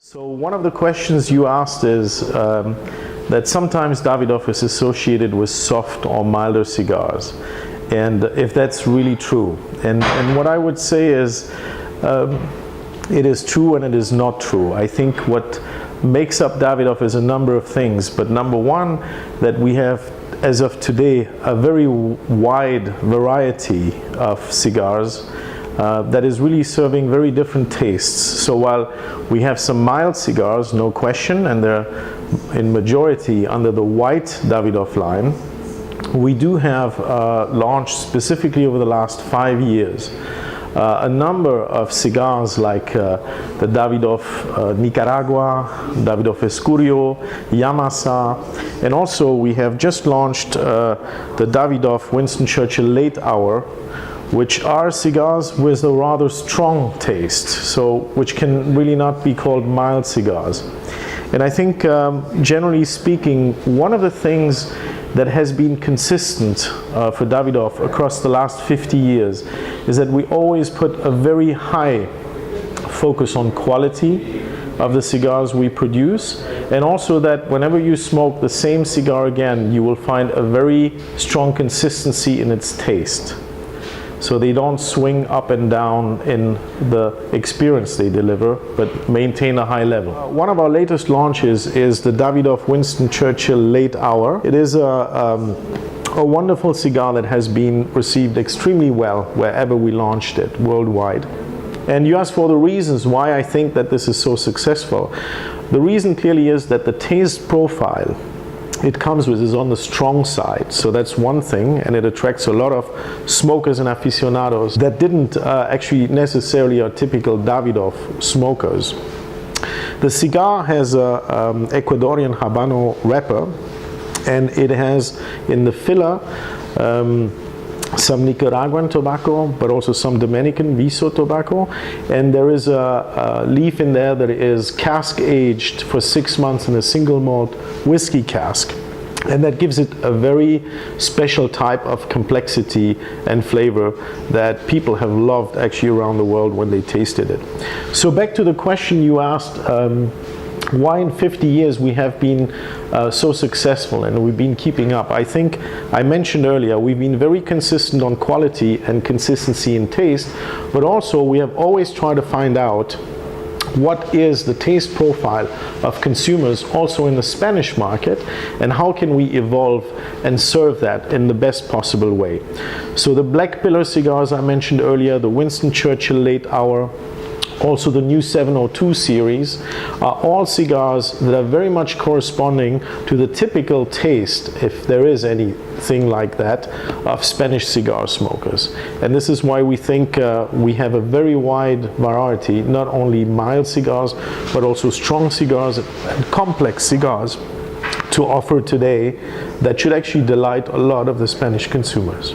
So one of the questions you asked is that sometimes Davidoff is associated with soft or milder cigars, and if that's really true. And what I would say is it is true and it is not true. I think what makes up Davidoff is a number of things, but number one, that we have, as of today, a very wide variety of cigars that is really serving very different tastes. So while we have some mild cigars, no question, and they're in majority under the white Davidoff line, we do have launched specifically over the last 5 years a number of cigars like the Davidoff Nicaragua, Davidoff Escurio, Yamasa, and also we have just launched the Davidoff Winston Churchill Late Hour, which are cigars with a rather strong taste, so which can really not be called mild cigars. And I think generally speaking, one of the things that has been consistent for Davidoff across the last 50 years is that we always put a very high focus on quality of the cigars we produce, and also that whenever you smoke the same cigar again, you will find a very strong consistency in its taste. So they don't swing up and down in the experience they deliver, but maintain a high level. One of our latest launches is the Davidoff Winston Churchill Late Hour. It is a wonderful cigar that has been received extremely well wherever we launched it worldwide. And you asked for the reasons why I think that this is so successful. The reason clearly is that the taste profile it comes with is on the strong side, so that's one thing, and it attracts a lot of smokers and aficionados that didn't actually necessarily are typical Davidoff smokers. The cigar has a Ecuadorian Habano wrapper, and it has in the filler some Nicaraguan tobacco, but also some Dominican Viso tobacco, and there is a leaf in there that is cask aged for 6 months in a single malt whiskey cask, and that gives it a very special type of complexity and flavor that people have loved actually around the world when they tasted it. So back to the question you asked, why in 50 years we have been so successful and we've been keeping up. I think I mentioned earlier we've been very consistent on quality and consistency in taste, but also we have always tried to find out what is the taste profile of consumers also in the Spanish market, and how can we evolve and serve that in the best possible way. So the Black Pillar cigars I mentioned earlier, the Winston Churchill Late Hour, also the new 702 series, are all cigars that are very much corresponding to the typical taste, if there is anything like that, of Spanish cigar smokers. And this is why we think we have a very wide variety, not only mild cigars, but also strong cigars and complex cigars to offer today that should actually delight a lot of the Spanish consumers.